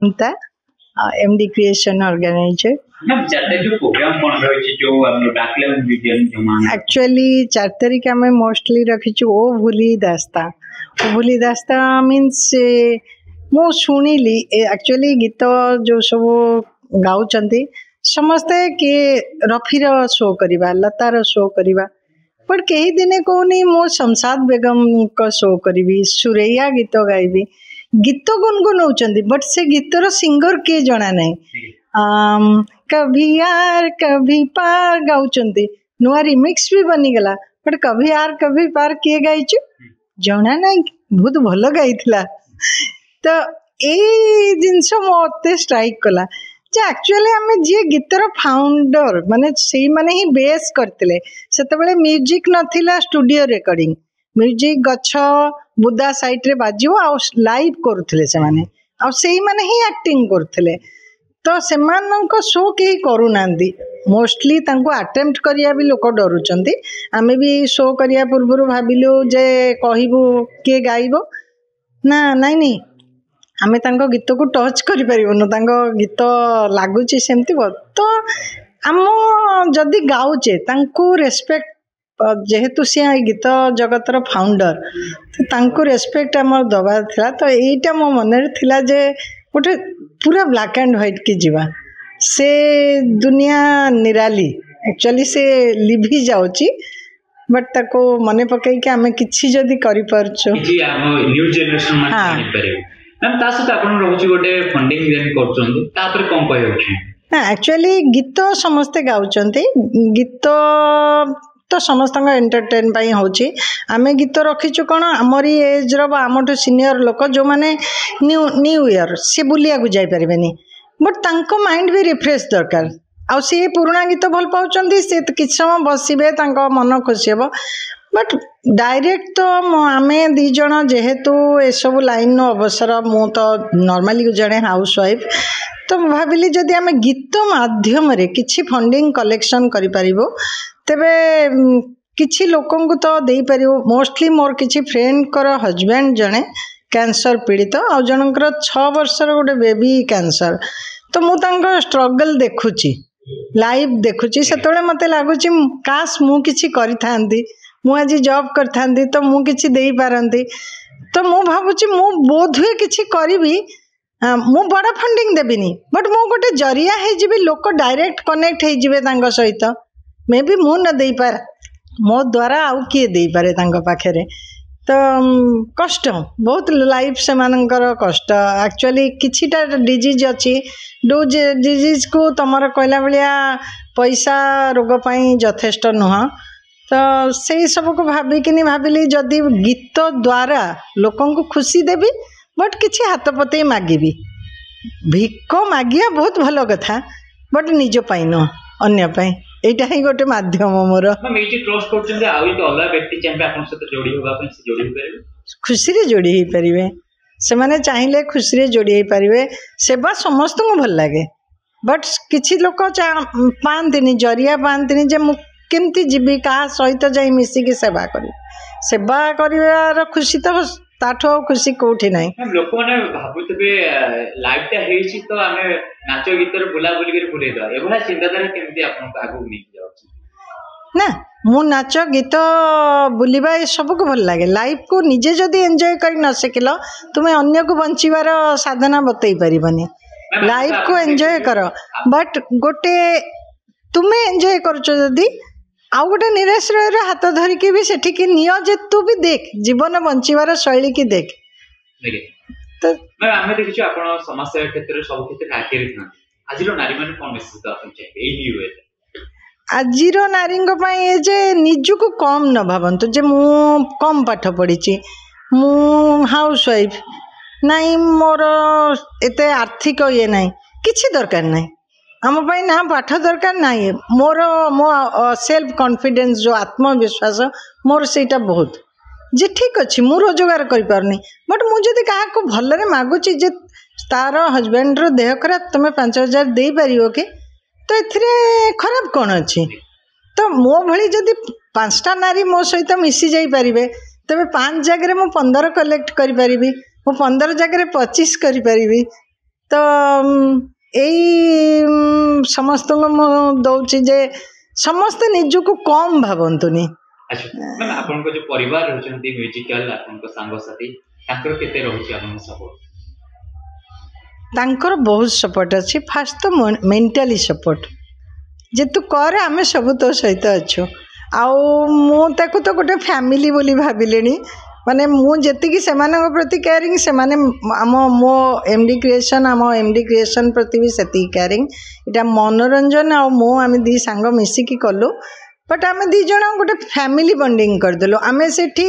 ता MD creation organiser. Actually 4 तारीख आम मोस्टली रखीचु ओ भूली दास्ता। ओ भूली दास्ता मीन्स मु शुणिली एक्चुअली गीत जो सब गाउचंती समस्ते किए रफीर शो करवा लतार शो करवा बट कई दिने कहूनी मो शमशाद बेगम का शो करी सुरैया गीत गायबी गीत गुनगुनाऊँ बट से गीतर सिंगर किए जना नहीं कभी यार कभी पार गाउचंती नुआ रिमिक्स भी बनीगला बट कभी यार कभी पार किए गाइचु जना नहीं बहुत भल गाई तो यही जिनस मत स्ट्राइक कला एक्चुअली आम जी गीतर फाउंडर माने से माने ही बेस करते से म्यूजिक नथिला स्टूडियो रिकॉर्डिंग म्यूजिक गछ बुदा साइट रे बाजियो आ लाइव करुले से माने आ सेही माने ही एक्टिंग करथिले तो सेमानंको शो के करूना मोस्टली तांको अटेम्प्ट करिया भी लोक डरुचंती आमे भी शो करिया पूर्व भाबिलु जे कहिबु के गाइबो ना नहीं नहीं आमे तांको गीत को टच करि परिबो तांको गीत लागुची सेमती तो आम जदि गाउचे तांको रेस्पेक्ट जेहेतु सी गीत जगतर फाउंडर तो तांको रेस्पेक्ट आम दबा था तो यहीटा मो मन थिला जे गोटे पूरा ब्लैक एंड व्हाइट की जीवा से दुनिया निराली एक्चुअली से लिभि जाउची बट ताको मने पकई के आमे किछि जदी करि परछु जी न्यू जनरेशन मान जानि परिबे मैम ता सत आपन रहउची गोटे फंडिंग रेन करछन ता पर कोन कहै होछि ना एक्चुअली गीत समस्त गाउचंती गीत तो समस्त एंटरटेन पाई होची आमे गीत रखीचु कौन आमरी एज रमठू सीनियर लोक जो माने न्यू ईयर सी बुलिया को जाई परिबेनी बट तांको माइंड भी रिफ्रेश दरकार आ सी पुराना गीत भल पाउचंती से किछ समय बसिबे तांको मन खुशी हेबो बट डायरेक्ट तो आमे दी जण जेहेतु ए सब लाइन नो अवसर मु तो नॉर्मली जणे हाउस वाइफ तो भाबिली जदि आमे गीत माध्यम रे किछि फंडिंग कलेक्शन करि परिबो तेबे किछि लोकंकु तो देई परिबो मोस्टली मोर किछि फ्रेंड कर हस्बैंड जणे कैंसर पीड़ित आ जनकर 6 वर्षर गोटे बेबी कैंसर तो मु तांको स्ट्रगल देखुची लाइव देखुची सेतोले मते लागुची काश मु किछि करिथांती मु आज जॉब करथांती तो मु किछि देई पारंती तो मु भाबुची मु बोधुए किछि करिवि मु बड़ा फंडिंग देबिनी बट मु गोटे जरिया हे जिबि लोक डायरेक्ट कनेक्ट हे जिबे तांको सहित मे भी मु न दे पार मो द्वारा आउ किए दे पारे तांको पाखरे तो कष्ट बहुत लाइफ से मानकर कष्ट एक्चुअली किछिटा डिजीज अच्छी डो डिजीज को तमर कहला भलिया पैसा रोग पाई यथेष्ट नुह तो से सब को भाविकिनी भाविली जदि गीत द्वारा लोकन को खुशी देवी बट किछि हाथ पते मागिबी भिक मागिया बहुत भल कथा बट निज पाई नुह अन्य पाई एटा ही गोटे माध्यम मोर खुशी रे जोड़ी ही परिवे से माने चाहिए खुशी रे जोड़ी ही परिवे सेवा समस्त को भल लगे बट किछि लोक पांतिनी जरिया पांतिनी जे मु केमती जीवी का सहित जाई मिसी के सेवा करिवार खुशी तो ताठो खुशी कोठी नाही लोक माने भाबुतबे लाइफ ता हेछि तो आमे नाच गीत रे बुला बुली के भुले द एभला चिंताधारा केमती आपन आगु नि जाउछि ना मु नाच गीत बुलिबा ए सब को भल लागे लाइफ को निजे जदी एन्जॉय करि न सकिलो तुमे अन्य को बंचिबार साधना बतई परिबनी लाइफ को एन्जॉय करो बट गोटे तुमे एन्जॉय करछो जदी आउ गोटे निराश्रय हाथ धरिकी भी सेठी की नियो जे तू भी देख जीवन बंचिबार शैली की देख तो मैं आमे देखिछु आपण समाज सेवा क्षेत्र सब क्षेत्र आकेरी था आजिरो नारी माने कोन विशेषता अछि एई न्यू आजिरो नारी ए जे निजु को कम न भावंतु जे मु कम पाठ पढ़ी मु हाउस वाइफ नहीं मोर एते आर्थिक ये नहीं किछि दरकार नहीं आम ना पाठ दरकार नहीं मोर मो सेल्फ कॉन्फिडेंस जो आत्मविश्वास मोर सेटा बहुत जे ठीक अच्छी मु रोजगार करें बट मुझे क्या भल मागुची जे तार हजबैंड रो देह खराब तुम्हें 5,000 दे पार कि तो ए खराब कौन अच्छी तो मो भली जदि 5टा नारी मो सहित मिसी जाई पारिबे तबे 5 जगह मु 15 कलेक्ट करि पारिबी मु 15 जगह 25 करि पारिबी तो यही समस्त दौची जे समस्ते निजको कम भावतुनि। अच्छा मैम आपन को जो परिवार रहउछन्ती म्यूजिकल आपन को सांगसाथी ताकर केते रहउछि आपन सपोर्ट? तांकर बहुत सपोर्ट अच्छी। फास्ट तो मेंटली सपोर्ट जे तू कर आमे सब तो सहित अच्छु आउ मु ताको तो गोटे फैमिली बोली भाविलेनी माने मु जेतिकी सेमानक प्रति केयरिंग सेमाने आम मो एमडी क्रिएशन प्रति भी सेति केयरिंग। इटा मनोरंजन आ मो आमे दी सांग मिसिकी कलु बट आमे दी जण गोटे फैमिली बॉन्डिंग करदेलु। आमे सेठी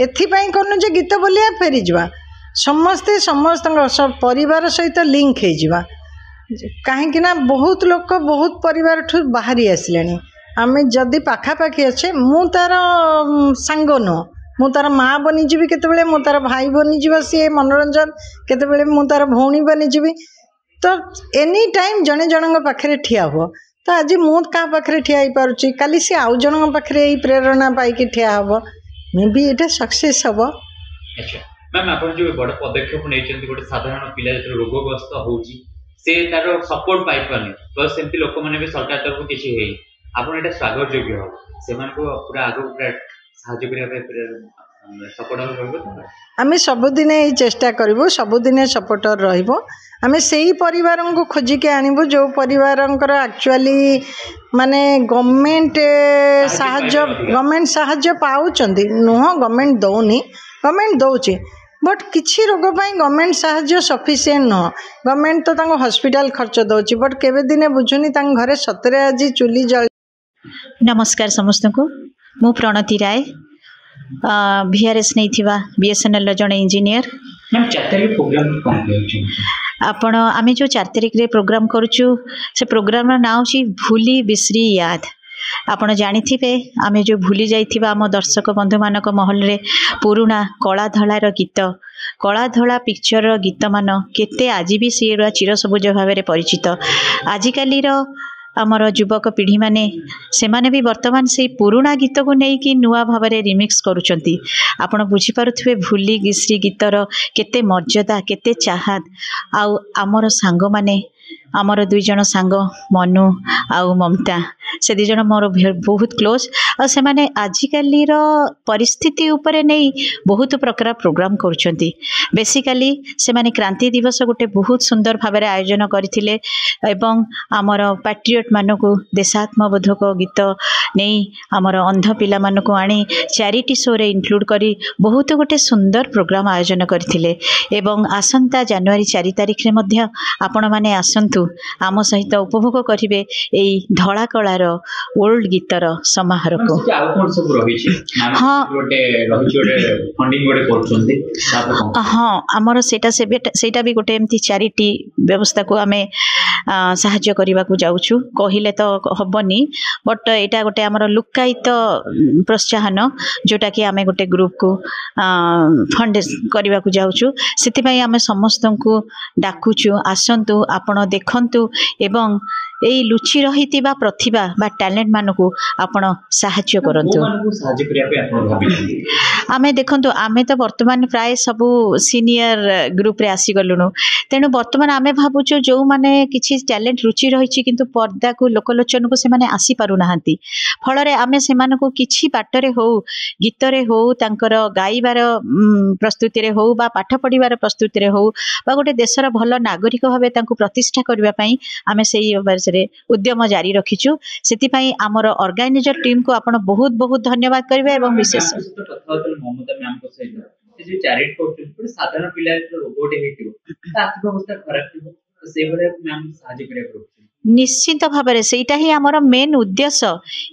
एथिपाई करनु जे गीत बोलिया फेरी जवा समस्ते समस्त सब परिवार सहित लिंक हो जावा कहीं ना बहुत लोक बहुत परिवार ठू बाहरी आसिले। आम जदि पाखापाखि अच्छे मु तार सांग नुह मु तार माँ बनीजी केतबेले मु तार भाई बनीजी सी मनोरंजन केतबेले मु तार भौणी बनीजी तो एनी टाइम जने जन पाखे ठिया हो। तो आज मु क्या पाखे ठिया हो पारुची काली सी आउ जन पाखे प्रेरणा पाई ठिया हम मे बी ये सक्सेस हम। अच्छा मैम आप जो बड़ पदक्षेप नहीं गोटे साधारण पिला जो रोगग्रस्त होची से तार सपोर्ट पाई पानी तो सेमती लोक मैंने भी सरकार तरफ किसी है आपन एटा स्वागत योग्य हो से मान को पूरा आगो पूरा सहायता करिया पे सपोर्ट रहबो। आमे सबुदिन ये चेष्टा करूँ सबुदिन सपोर्टर रहिबो। आमे सेही परिवार को खोजिके आनिबो जो परिवार एक्चुअली माने गवर्नमेंट साहाय्य पाउचंदी नुह गवर्नमेंट दौनी गवर्नमेंट दौची बट किसी रोग गवर्नमेंट साहाय्य सफिसीएंट नुह। गवर्नमेंट तो तांको हॉस्पिटल खर्च दौची बट केबे दिने बुझुनी तांग घरे सतरे आज चुली जल। नमस्कार समस्त को मु प्रणति राय VRS नहीं थिबा BSNL जड़े इंजीनियर। मैम 4 तारिख प्रोग्राम कौन आपण आमे जो 4 तारिख रे प्रोग्राम करूछु से प्रोग्राम रा नाम छी भूली बिसरी याद। आपण जानिथिबे आमे जो भूली जाइथिबा आम दर्शक बंधु मानक महल रे पुरुणा कला धलार गीत कला धला पिक्चर रो गीत मान केते आज भी सी चिर सबुज भाव में परिचित। आजिकाली आमर युवक पीढ़ी माने से माने भी वर्तमान से पुराना गीत को नहीं कि नुआ भाव में रिमिक्स करुचंती। आपण बुझी पारुथिबे भूली गिश्री गीतर केते मर्यादा केते चाहत आउ आमर सांग माने आमर दुई जन सांग मनु आउ ममता से दुई जन मोर बहुत क्लोज आ से माने आजिकाली परिस्थिति उपरे नहीं बहुत प्रकार प्रोग्राम करुचंती। बेसिकली से माने क्रांति दिवस गोटे बहुत सुंदर भाव में आयोजन करथिले एवं आमर पैट्रियट मानकु देशात्मबोधक गीत नहीं आमर अंध पिला मानकु आनी चैरिटी शो रे इंक्लूड करी बहुत गोटे सुंदर प्रोग्राम आयोजन करथिले एवं आसंता जनवरी 4 तारिख रे मध्य आपण माने आसंतु आम सहित उपभोग करिवे एई धला कलार ओल्ड गीतर समारोह को। हाँ आमर सेटा भी गोटे एमती चैरिटी व्यवस्था को आमे साहाय्य करने को जाऊँ कहले तो हबनी बट यहाँ गोटे आमर लुकायित प्रोत्साहन जोटा कि आमे गोटे ग्रुप को फंड करने को जाऊँ से आमे समस्त को डाकुचु आसंतु आपण देखंतु एवं यही लुचि रही प्रतिभा बा टैलेंट मानकु आपण साहाय्य करंतु। आमे देखंतु आमे तो वर्तमान प्राय सबु सीनियर ग्रुप रे आसी गलुनु तेणु वर्तमान आमे भाबुचु जो माने किछि टैलेंट रुचि रही किंतु पर्दा को लोकलोचन को से माने आसी पारु नाहंती फल रे आमे से मानको किछि बाटरे हो गीत रे हो तांकर गाइबार प्रस्तुति रे हो बा पाठ पढ़िबार प्रस्तुति रे हो बा गोटे देशर भल नागरिक भाबे तांको प्रतिष्ठा करबा पई आमे सेही वर्षरे उद्यम जारी रखिछु। सेति पई आमर ऑर्गेनाइजर टीम को आपण बहुत बहुत धन्यवाद करबे एवं विशेष ममता मैम को सहित जे चैरिटी को साधारण पिला रोबोट हेतियो आर्थिक अवस्था खराब थियो से बले मैम साहाय्य करे करू निश्चित भाव में सेटा ही आमर मेन उद्देश्य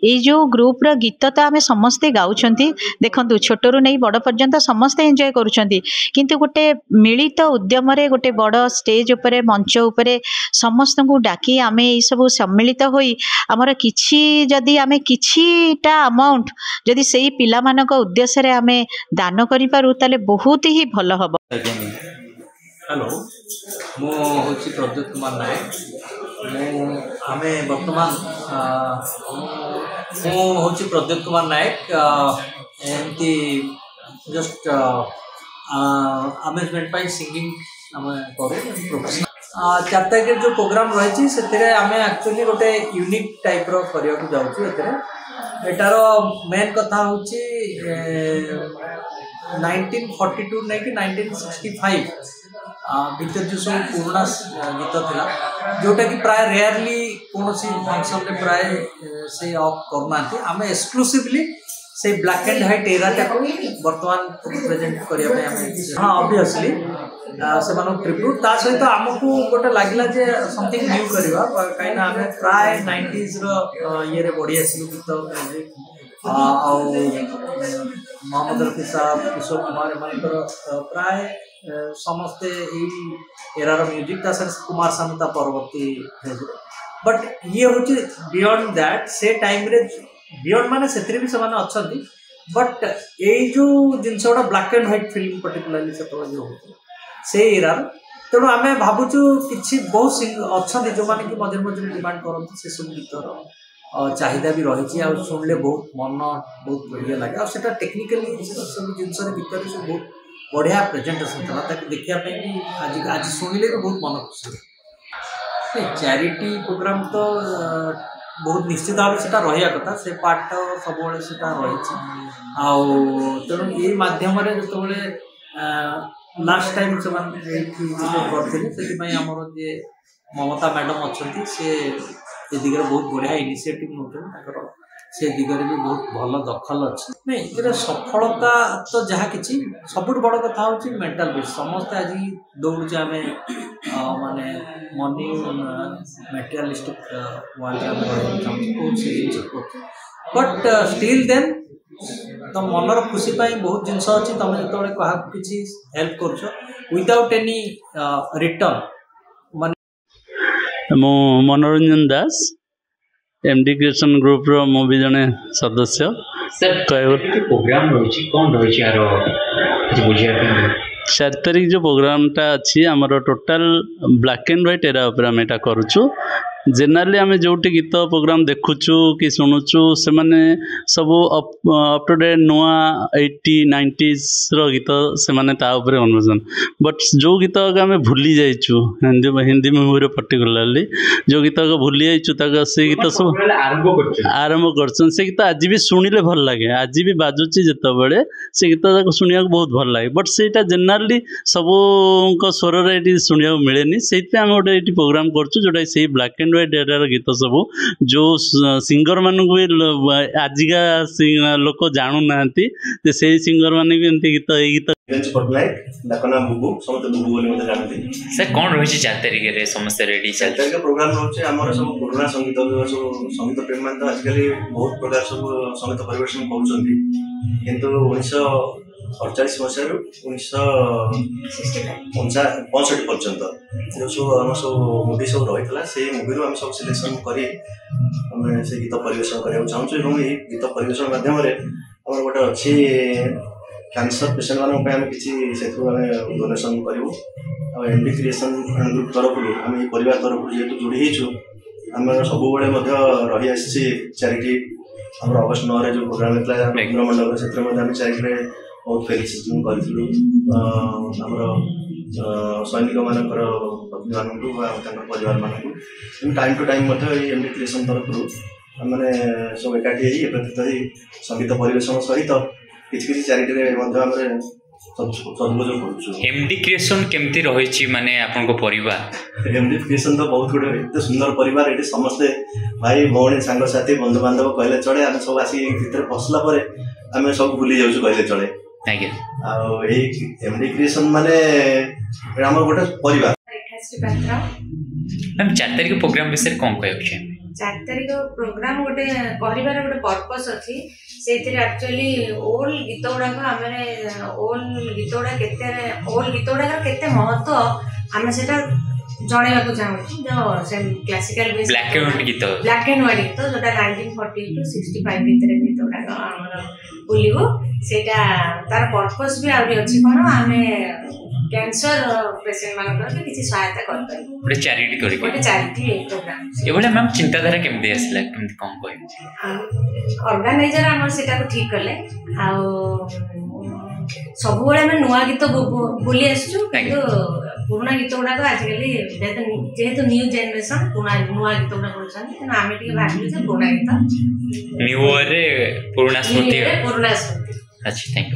ये जो ग्रुप रो गीत तो आम समस्ते गाउछंती देखंतु छोटरू नहीं बड़ पर्यंत समस्ते एंजॉय करूछंती किंतु गोटे मिलित उद्यम रे गोटे बड़ स्टेज उपरे मंच उपरे समस्त को डाकी आमे ये सब सम्मिलित होई आमर किछि जदी आमे किछिटा अमाउंट जदी सेही पिला मानक उद्देश्य रे आमे दान करि पारु ताले बहुत ही भलो हबो। हेलो मो होछि प्रद्युत कुमार नायक आमे वर्तमान मो होछि प्रद्युत कुमार नायक एमती जस्ट अमेजमेंट पाई सिंगिंग आमे करू प्रोफेशनल 4 तारिख जो प्रोग्राम रही से आम एक्चुअली गोटे यूनिक टाइप करने जाऊँ एटार मेन कथा हूँ 1942 नहीं कि 1965 भितर जो सब पुराना गीत थिला जोटा कि प्राय रेयरली कौन सी फंक्शन में प्राय से ऑफ करना आम एक्सक्लूसिवली से ब्लैक एंड व्हाइट एराटा को वर्तमान प्रेजेंट करने हाँ ऑब्वियसली से ट्रिब्यूट ता सहित आमको गोटे लगला जे समथिंग न्यू करवा कहीं आम प्राय 90s ये बढ़ी आसलु गीत मोहम्मद रफी साहब किशोर कुमार एम प्राय समस्ते एरार म्यूजिक कुमार सानू परवर्ती बट ये हूँ बियॉन्ड दैट से टाइम रे बियॉन्ड माने से भी अच्छा बट यही जो जिनस गुड़ा ब्लैक एंड व्हाइट फिल्म पर्टिकुलाली से जो होती से एरार तेणु आम भावुँ कि बहुत अच्छा जो मैंने कि मझे मझे डिमांड करते से सब गीतर चाहिदा भी रही शुणिले बहुत मन बहुत बढ़िया लगे और टेक्निकाली सब जिनस गीत सब बहुत बढ़िया प्रेजेंटेशन था देखा आज शुणिले भी बहुत मन खुशी चैरिटी प्रोग्राम तो बहुत निश्चित भाव से रहा कथा से पार्ट सब रही तेणु ये मध्यम जो लास्ट टाइम से करते आमर जे ममता मैडम अच्छा से दिगरे बहुत बढ़िया इनिशिएटिव नौकर से दिगरे भी बहुत भल दखल अच्छे नहीं ये सफलता तो जहाँ कि सब बड़ कथा हूँ मेंटल पीस समस्ते आज दौड़े आम माने money materialistic world but still then तो मनर खुशी बहुत जिनस अच्छी तुम जो क्या किसी हेल्प कर विदाउट एनी रिटर्न मु मनोरंजन दास एमडी क्रिएशन ग्रुप रो मु भी जने सदस्य सर प्रोग्राम रही कौन रही यार 4 तारिख जो प्रोग्रामटा अच्छी आमर total black and white era उपर आम एटा करूछु जेनराली आम जो गीत प्रोग्राम देखुचु कि शुणुचु से माने सब अप टू डेट नुआ 80 90s रो गीत से माने ता ऊपर कन्वर्सन बट जो गीत आम भूली जाइचु हिंदी मूवी पर्टिकुलरली जो गीत भूली जाइचु से गीत सब आरंभ करछन से गीत आज भी शुणिले भल लगे आज भी बाजुची जेतबेले से गीत शुणिया बहुत भल लगे बट सेटा जेनराली सब स्वर रे शुणिया मिलेनी सेइते आम गोटे ये प्रोग्राम करछु जोटा से ब्लैक एंड व्हाइट एरार गीत सब जो सिंगर मानू भी आजिका लोक जानू ना से सिंगर मान भी एमती गीत गीत डाकना बुबू समस्त बुबू बोली मते जानते सर कौन रही 4 तारिख रे समस्त रेडी 4 तारिख प्रोग्राम रहउछे हमर सब पुराना संगीत सब संगीत प्रेम मान तो आजकल बहुत प्रकार सब संगीत परिवेशन करूछंती किंतु 1948 मसीह 1965 पर्यंत जो सब आम सब मुवी सब रही से मुवी आम सब सिलेक्शन कर से गीत परिवेशन करने चाहूँ ये गीत परिवेशन मध्यम आम गोटे अच्छी कैंसर पेसेंट मान किसी डोनेशन करूँ एमडी क्रिएशन ग्रुप तरफ आम परिवार तरफ जेहतु जोड़ी आम सब रही आसी चैरिटी आम अगस्ट 9 जो प्रोग्राम होता है मंडल से चैरिटी बहुत फेलिसिटेशन करूँ सैनिक मानकर पत्नी मानक परिवार मानक time to time MD creation तरफ मैंने सब एकाठी एकत्रित हो संगीत परिवेशन सहित किसी चैरिटी सदुपयोग कर एमडी क्रिएशन केमती रही माने आपन परिवार एमडी क्रिएशन तो बहुत गोटे एत सुंदर परिवार ये समस्ते भाई भौणी सांग साथी बंधु बांधव कहले चले आम सब आसिक भितर पसला आम सब भूली जाऊँ कहले चले एमडी क्रिएशन माने आम गोटे परिवार मैम 4 तारिख प्रोग्राम विषय कौन कह 4 तारिख प्रोग्राम गोटे कहबार गोटे पर्पस अच्छी से एक्चुअली ओल्ड गीत गुड़ाक आम ओल्ड गीत गुड़ा ओल्ड गीत गुड़ाक केते महत्व आम से जनवाक चाहूँ जो क्लासिकल ब्लैक एंड व्हाइट गीत जो 1940 to 65 भितर गीत गुड़ाक आम बुलू से तार पर्पस भी आहरी अच्छी कौन आम कैंसर पेसेंट मानकर किसी सहायता कर चैरिटी प्रोग्राम ये मैम चिंताधारा केमती आसला केमती कौन कह ऑर्गेनाइजर आम से ठीक कले ସବୁବେଳେ ଆମେ ନୂଆ ଗୀତ ବୋଲି ଆସିଛୁ କିନ୍ତୁ ପୁରୁଣା ଗୀତ ଗୁଡାକ ଆଜିକାଲି ଯେହେତୁ ନ୍ୟୁ ଜେନେରେସନ ନୂଆ ଗୀତ ଗୁଡା କରୁଛନ୍ତି ତେଣୁ ଆମେ ଟିକେ ଭାବିଲୁ ଯେ ପୁରୁଣା ଗୀତ ନ୍ୟୁ ରେ ପୁରୁଣା ସ୍ମୃତି ପୁରୁଣା ସ୍ମୃତି। ଆଚ୍ଛା, ଥ୍ୟାଙ୍କ ୟୁ।